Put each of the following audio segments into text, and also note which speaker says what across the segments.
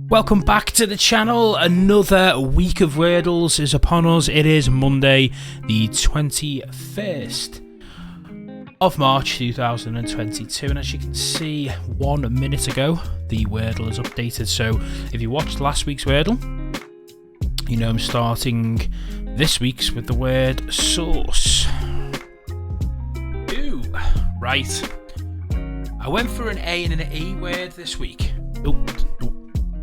Speaker 1: Welcome back to the channel. Another week of Wordles is upon us. It is Monday, the 21st of March 2022, and as you can see, 1 minute ago, the Wordle is updated. So if you watched last week's Wordle, you know I'm starting this week's with the word source. Ooh, right. I went for an A and an E word this week.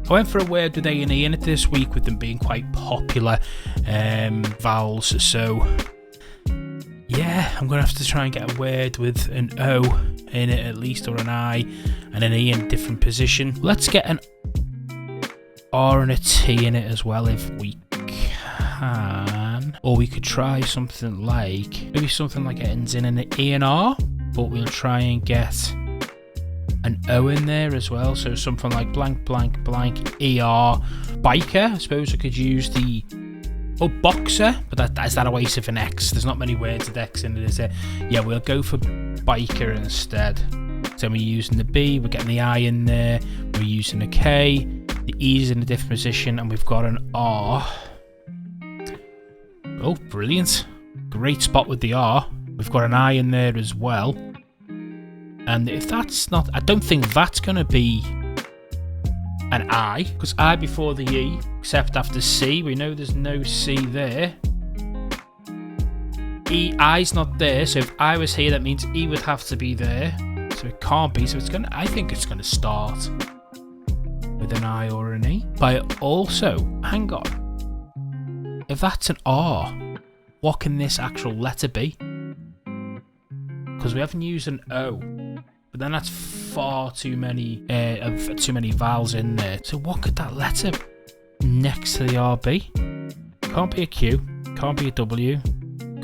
Speaker 1: I went for a word with A and E in it this week, with them being quite popular vowels. So yeah, I'm going to have to try and get a word with an O in it at least, or an I and an E in a different position. Let's get an R and a T in it as well if we can. Or we could try something like, maybe something like it ends in an E and R, but we'll try and get an O in there as well, so something like blank blank blank ER. Biker, I suppose I could use the boxer, but is that a waste of an X? There's not many words with X in it, is there? Yeah, we'll go for biker instead. So we're using the B, we're getting the I in there, we're using a K, the E's in a different position, and we've got an R. Oh, brilliant. Great spot with the R. We've got an I in there as well. And if that's not, I don't think that's going to be an I, because I before the E, except after C. We know there's no C there. I's not there, so if I was here, that means E would have to be there. So it can't be, so it's going to, I think it's going to start with an I or an E. But also, hang on, if that's an R, what can this actual letter be? Because we haven't used an O. But then that's far too many vowels in there. So what could that letter next to the R be? Can't be a Q, can't be a W,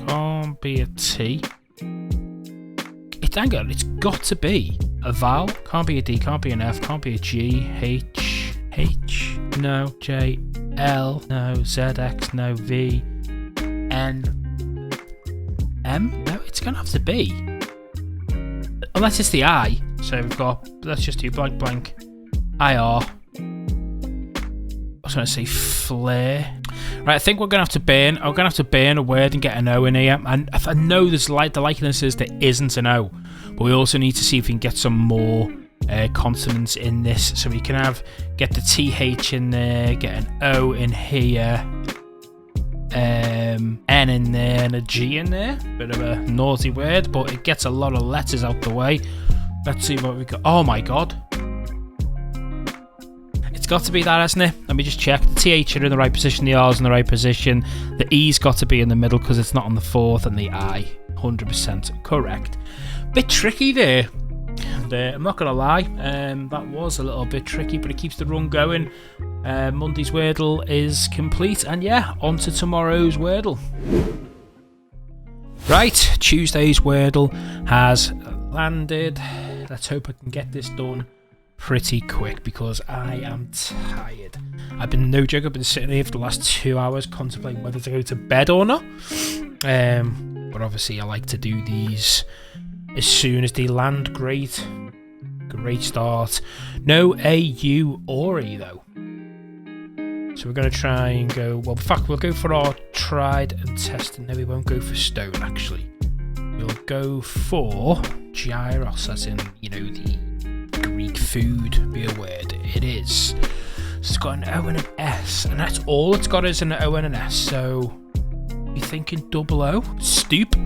Speaker 1: can't be a T. Hang on, it's got to be a vowel. Can't be a D, can't be an F, can't be a G, H, no, J, L, no, ZX, no, V, N, M. No, it's gonna have to be. Unless it's the I. So we've got, let's just do blank blank IR. I was going to say flare. Right, I think we're going to have to burn. I'm going to have to burn a word and get an O in here. And if I know there's the likeliness is there isn't an O. But we also need to see if we can get some more consonants in this. So we can get the TH in there, get an O in here. N in there and a G in there. Bit of a naughty word, but it gets a lot of letters out the way. Let's see what we got. Oh my god. It's got to be that, hasn't it? Let me just check. The TH are in the right position, the R's in the right position. The E's got to be in the middle because it's not on the fourth, and the I, 100% correct. Bit tricky there. And, I'm not going to lie, that was a little bit tricky, but it keeps the run going. Monday's Wordle is complete, and yeah, on to tomorrow's Wordle. Right, Tuesday's Wordle has landed. Let's hope I can get this done pretty quick because I am tired. I've been sitting here for the last 2 hours contemplating whether to go to bed or not. But obviously I like to do these as soon as they land. Great start. No A, U or E though. So we're going to try and go, well, in fact, we'll go for our tried and tested. No, we won't go for stone, actually. We'll go for gyros, as in, you know, the Greek food be a word. It is. So it's got an O and an S, and that's all it's got is an O and an S. So you're thinking double O? Stoop.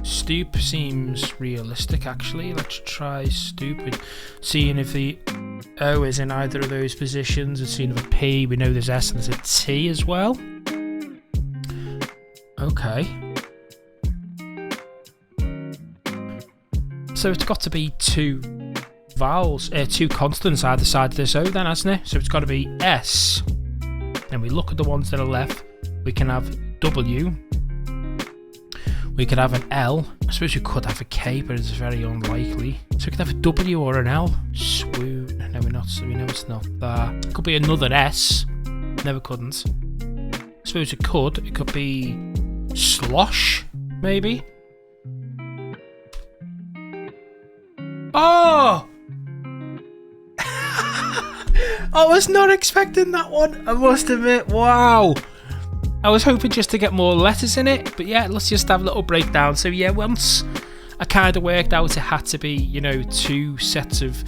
Speaker 1: Stoop seems realistic, actually. Let's try stoop with seeing if the O is in either of those positions, and seeing if a P, we know there's S and there's a T as well. Okay. So it's got to be two vowels, two consonants either side of this O then, hasn't it? So it's got to be S. And we look at the ones that are left. We can have W. We could have an L. I suppose we could have a K, but it's very unlikely. So we could have a W or an L. Swoon. No, we're not. So we know it's not that. It could be another S. No, it couldn't. I suppose it could. It could be slosh, maybe. Oh! I was not expecting that one, I must admit. Wow. I was hoping just to get more letters in it, but yeah, let's just have a little breakdown. So yeah, once I kind of worked out it had to be, you know, 2 sets of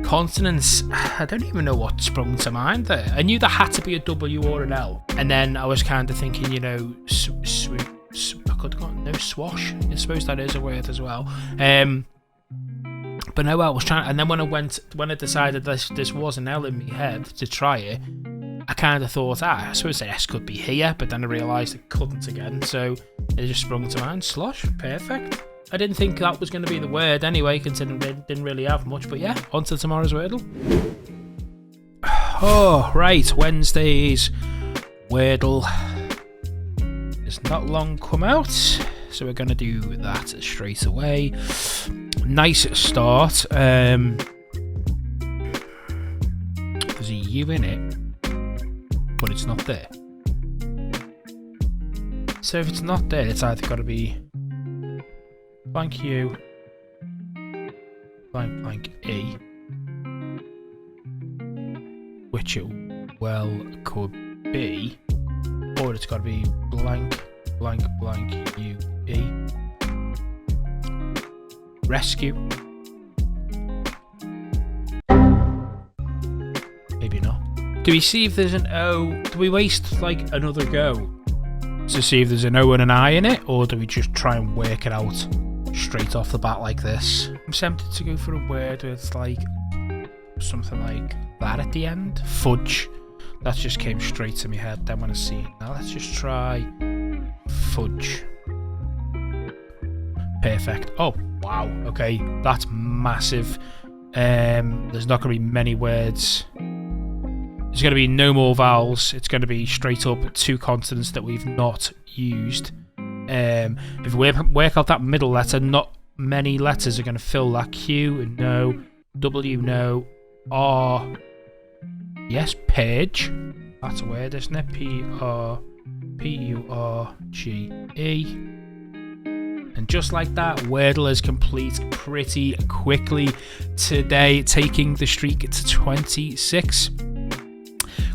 Speaker 1: consonants, I don't even know what sprung to mind there. I knew there had to be a W or an L, and then I was kind of thinking, you know, I could have gotten no swash. I suppose that is a word as well. But no, I was trying, and then when I decided this was an L in my head to try it, I kind of thought, I suppose the S could be here, but then I realised it couldn't again, so it just sprung to mind. Slosh, perfect. I didn't think that was going to be the word anyway, considering they didn't really have much, but yeah, on to tomorrow's Wordle. Oh, right, Wednesday's Wordle is not long come out, so we're going to do that straight away. Nice start. There's a U in it, but it's not there. So if it's not there, it's either got to be blank U, blank E, which it well could be, or it's got to be blank U E. Rescue. Maybe not. Do we see if there's an O? Do we waste like another go to see if there's an O and an I in it, or do we just try and work it out straight off the bat like this? I'm tempted to go for a word with like something like that at the end. Fudge. That just came straight to my head then when I see it. Now let's just try fudge. Perfect. Oh, wow. Okay, that's massive. There's not going to be many words. There's going to be no more vowels. It's going to be straight up 2 consonants that we've not used. If we work out that middle letter, not many letters are going to fill that. Q, no. W, no. R, yes. Purge. That's a word, isn't it? P-U-R-G-E. And just like that, Wordle is complete pretty quickly today, taking the streak to 26.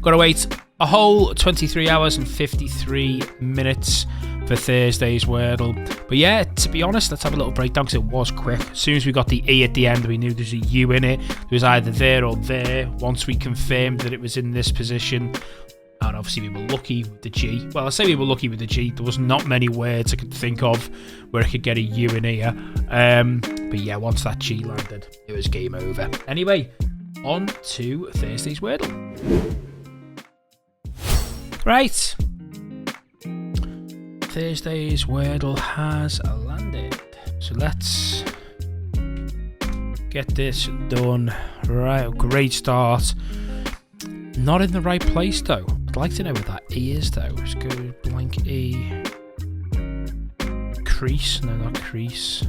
Speaker 1: Gotta wait a whole 23 hours and 53 minutes for Thursday's Wordle. But yeah, to be honest, let's have a little breakdown because it was quick. As soon as we got the E at the end, we knew there's a U in it. It was either there or there. Once we confirmed that it was in this position, and obviously we were lucky with the G. Well, I say we were lucky with the G. There was not many words I could think of where I could get a U in here. But yeah, once that G landed, it was game over. Anyway, on to Thursday's Wordle. Right. Thursday's Wordle has landed. So let's get this done. Right, great start. Not in the right place though. I'd like to know what that E is though. Let's go blank E. Crease. No, not crease.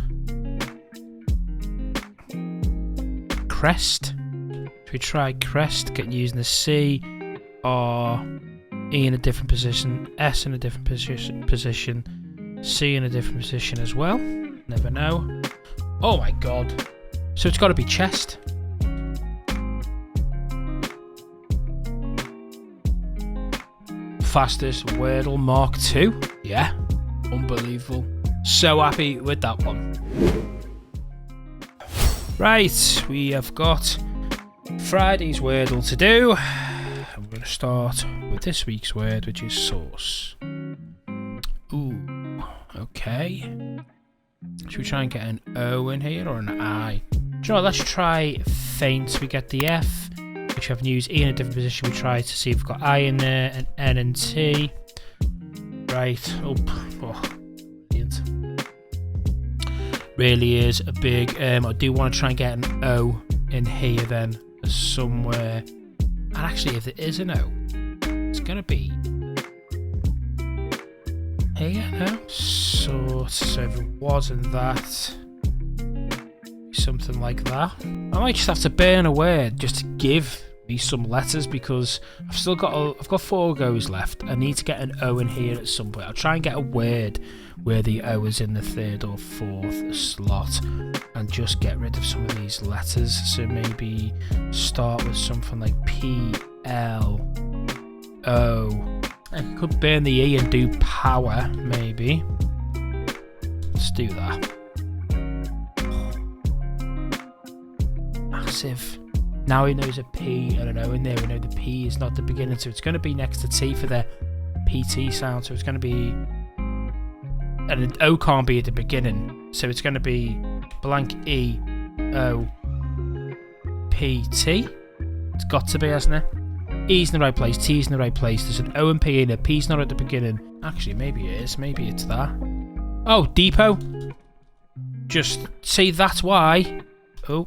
Speaker 1: Crest. Should we try crest? Get using the C. R. E in a different position. S in a different position. C in a different position as well. Never know. Oh my god. So it's got to be chest. Fastest Wordle Mark II. Yeah, unbelievable. So happy with that one. Right, we have got Friday's Wordle to do. I'm going to start with this week's word, which is sauce. Ooh, okay. Should we try and get an O in here or an I? Do you know what, let's try faint. We get the F, which we haven't used. E in a different position. We try to see if we've got I in there, and N and T. Right. Oh, brilliant. Really is a big. I do want to try and get an O in here then somewhere. And actually, if there is an O, it's going to be here, no? So if it wasn't that, something like that. I might just have to burn a word just to give me some letters because I've still got I've got 4 goes left. I need to get an O in here at some point. I'll try and get a word where the O is in the 3rd or 4th slot. and just get rid of some of these letters. So maybe start with something like P, L, O. I could burn the E and do power, maybe. Let's do that. Massive. Now he knows a P and an O in there. We know the P is not the beginning, so it's going to be next to T for the PT sound. So it's going to be, and an O can't be at the beginning, so it's going to be blank E O P T. It's got to be, hasn't it? E's in the right place, T's in the right place. There's an O and P in it. P's not at the beginning. Actually, maybe it is. Maybe it's that. Oh, depot. Just see, that's why. Oh.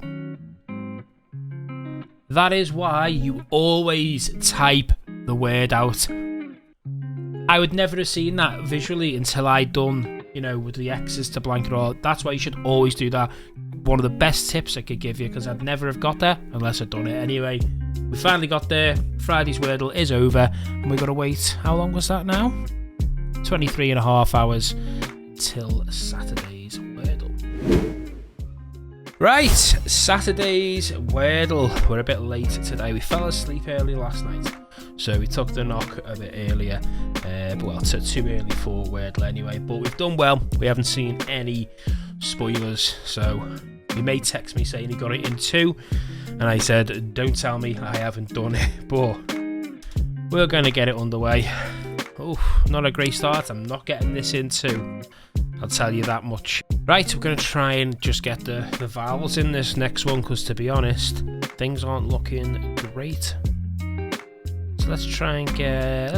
Speaker 1: That is why you always type the word out. I would never have seen that visually until I'd done, you know, with the X's to blank it all. That's why you should always do that. One of the best tips I could give you, because I'd never have got there unless I'd done it anyway. We finally got there. Friday's Wordle is over, and we've got to wait. How long was that now? 23.5 hours until Saturday's Wordle. Right, Saturday's Wordle. We're a bit late today. We fell asleep early last night, so we took the knock a bit earlier. Well, too early for Wordle anyway, but we've done well. We haven't seen any spoilers, so my mate texted me saying he got it in 2, and I said, don't tell me I haven't done it, but we're going to get it underway. Oh, not a great start. I'm not getting this in 2. I'll tell you that much. Right, we're going to try and just get the vowels in this next one, because to be honest, things aren't looking great. So let's try and get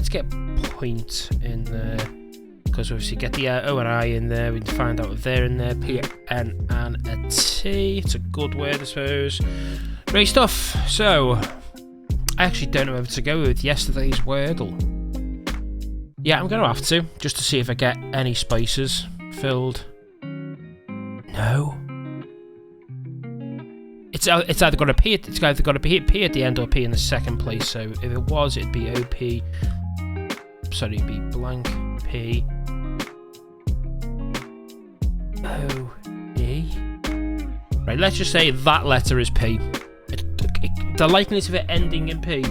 Speaker 1: point in there, because obviously get the O and I in there. We can find out if they're in there. P, N, and a T. It's a good word, I suppose. Great stuff. So I actually don't know whether to go with yesterday's Wordle. Yeah, I'm going to have to, just to see if I get any spaces filled. No. It's either got a P. It's either got a P at the end or P in the second place. So if it was, it'd be OP. Sorry, it'd be blank P O E. Right, let's just say that letter is P. The likeliness of it ending in P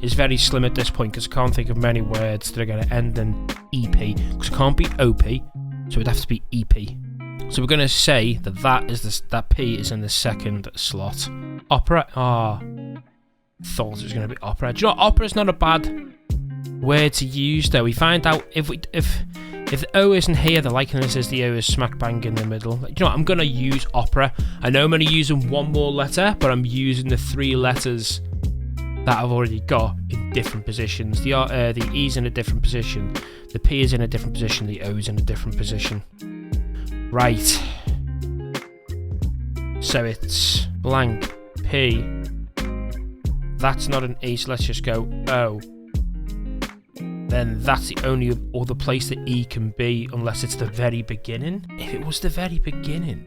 Speaker 1: is very slim at this point, because I can't think of many words that are going to end in EP, because it can't be OP, so it'd have to be EP. So we're going to say that that P is in the second slot. Opera. Thought it was going to be opera. Do you know, opera's not a bad word to use though. We find out if the O isn't here, the likeliness is the O is smack bang in the middle. You know what, I'm going to use opera. I know I'm only using one more letter, but I'm using the 3 letters that I've already got in different positions. The E's in a different position, the P is in a different position, the O is in a different position. Right. So it's blank P. That's not an E, so let's just go O. Then that's the only other place that E can be, unless it's the very beginning. If it was the very beginning,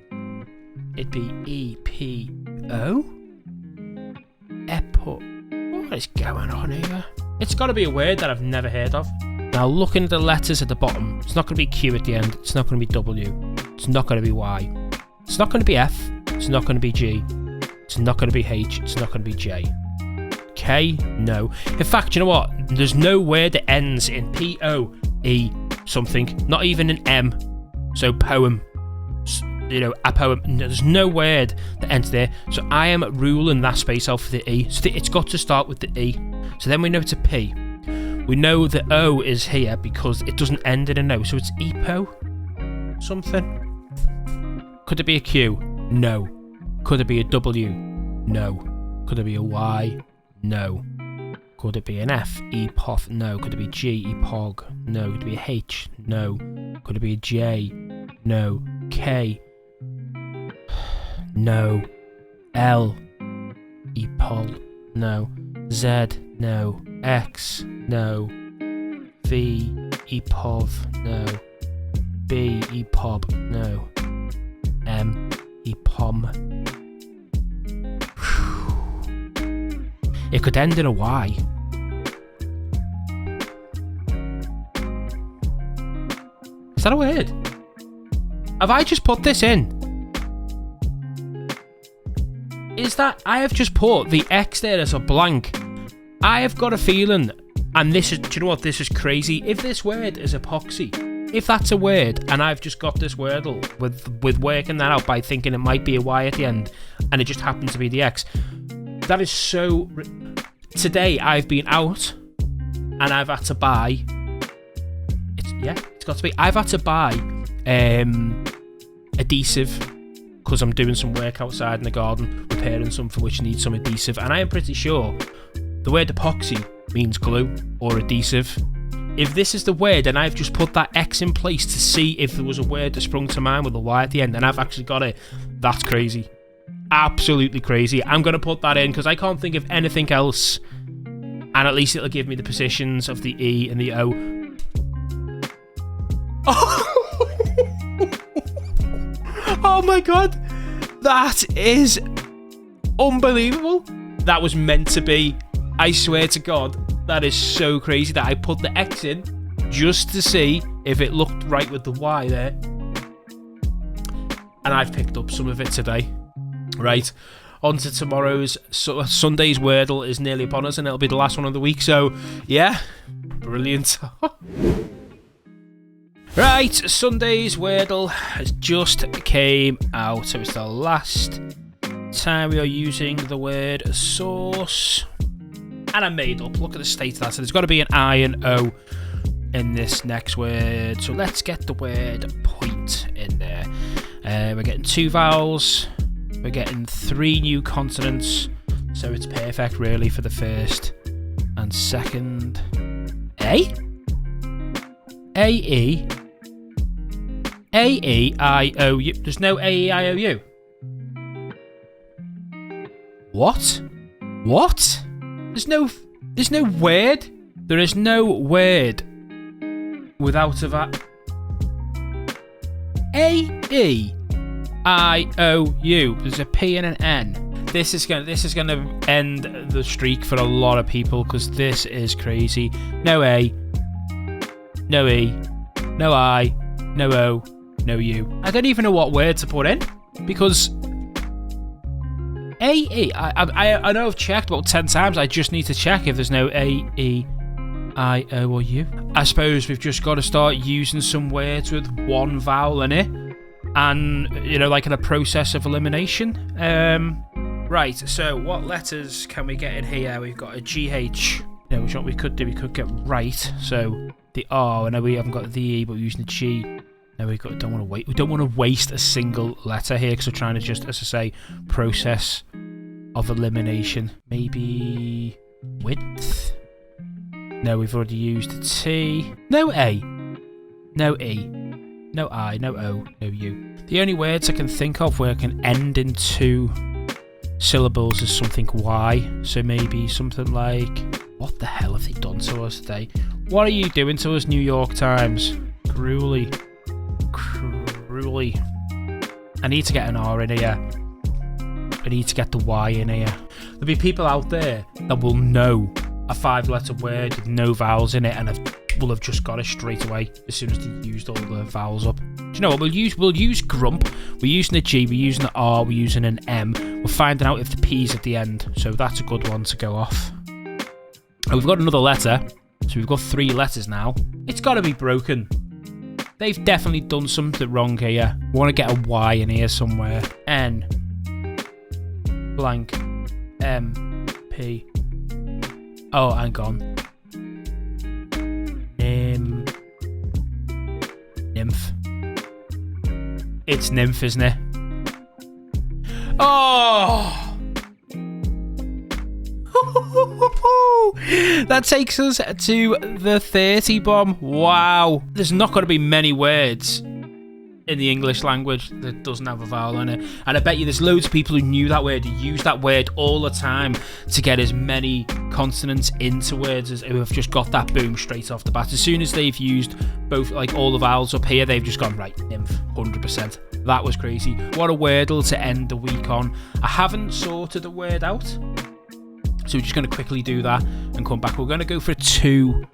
Speaker 1: it'd be E, P, O? Epo. What is going on here? It's got to be a word that I've never heard of. Now, looking at the letters at the bottom, it's not going to be Q at the end. It's not going to be W. It's not going to be Y. It's not going to be F. It's not going to be G. It's not going to be H. It's not going to be J. K? No. In fact, you know what? There's no word that ends in P-O-E something. Not even an M. So poem. You know, a poem. There's no word that ends there. So I am ruling that space out for the E. So it's got to start with the E. So then we know it's a P. We know the O is here because it doesn't end in an O. So it's EPO something. Could it be a Q? No. Could it be a W? No. Could it be a Y? No. Could it be an F? EPOF? No. Could it be G? EPOG? No. Could it be a H? No. Could it be a J? No. K? No. L? EPOL? No. Z? No. X? No. V? EPOV? No. B? EPOB? No. M? EPOM? It could end in a Y. Is that a word? Have I just put this in? is that I have just put the X there as a blank. I have got a feeling, and this is, do you know what, this is crazy. If this word is epoxy, if that's a word, and I've just got this Wordle with working that out by thinking it might be a Y at the end, and it just happened to be the X, that is so... Today, I've been out, and I've had to buy... It's got to be... I've had to buy adhesive, because I'm doing some work outside in the garden, repairing something which needs some adhesive, and I am pretty sure the word epoxy means glue or adhesive. If this is the word, and I've just put that X in place to see if there was a word that sprung to mind with a Y at the end, and I've actually got it, that's crazy. Absolutely crazy. I'm going to put that in because I can't think of anything else, and at least it'll give me the positions of the E and the O. Oh my god, that is unbelievable. That was meant to be. I swear to God, that is so crazy that I put the X in just to see if it looked right with the Y there. And I've picked up some of it today. Right, on to tomorrow's. Sunday's Wordle is nearly upon us, and it'll be the last one of the week. So, yeah, brilliant. Right, Sunday's Wordle has just came out. So it's the last time we are using the word source. And I made up, look at the state of that. So there's got to be an I and O in this next word. So let's get the word point in there. We're getting 2 vowels. We're getting 3 new consonants. So it's perfect, really, for the first and second. A? A-E? A-E-I-O-U. There's no A-E-I-O-U. What? What? There's no word. There is no word without a vowel. A-E-I-O-U. There's a P and an N. This is gonna end the streak for a lot of people because this is crazy. No A, no E, no I, no O, no U. I don't even know what word to put in because A-E, I know I've checked about 10 times. I just need to check if there's no A-E, I-O or U. I suppose we've just got to start using some words with 1 vowel in it. And, you know, like in a process of elimination. Right, so what letters can we get in here? We've got a GH. You know, which what we could do, we could get right. So the R, I know we haven't got the E, but we're using the G. Now we don't want to waste a single letter here because we're trying to just, as I say, process of elimination. Maybe width. No, we've already used the T. No A. No E. No I. No O. No U. The only words I can think of where I can end in 2 syllables is something Y. So maybe something like, what the hell have they done to us today? What are you doing to us, New York Times? Cruelly. I need to get an R in here. I need to get the Y in here. There'll be people out there that will know a 5-letter word with no vowels in it and will have just got it straight away as soon as they used all the vowels up. Do you know what? We'll use grump. We're using a G. We're using an R. We're using an M. We're finding out if the P's at the end. So that's a good one to go off. And we've got another letter. So we've got 3 letters now. It's got to be broken. They've definitely done something wrong here. We want to get a Y in here somewhere. N. Blank. M. P. Oh, hang on. Nymph. It's nymph, isn't it? Oh! That takes us to the 30 bomb. Wow. There's not going to be many words in the English language that doesn't have a vowel in it. And I bet you there's loads of people who knew that word, who use that word all the time to get as many consonants into words as who have just got that boom straight off the bat. As soon as they've used both, like all the vowels up here, they've just gone, right, nymph, 100%. That was crazy. What a Wordle to end the week on. I haven't sorted the word out, so we're just going to quickly do that and come back. We're going to go for 2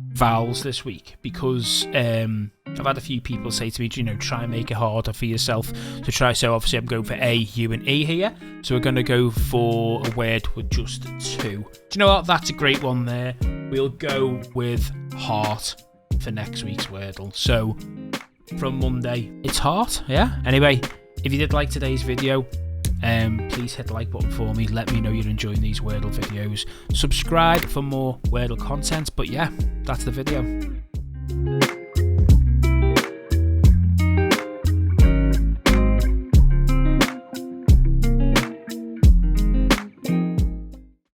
Speaker 1: vowels this week because I've had a few people say to me, you know, try and make it harder for yourself to try. So obviously I'm going for A, U and E here. So we're going to go for a word with just 2. Do you know what? That's a great one there. We'll go with heart for next week's Wordle. So from Monday, it's heart, yeah? Anyway, if you did like today's video, please hit the like button for me. Let me know you're enjoying these Wordle videos. Subscribe for more Wordle content. But yeah, that's the video.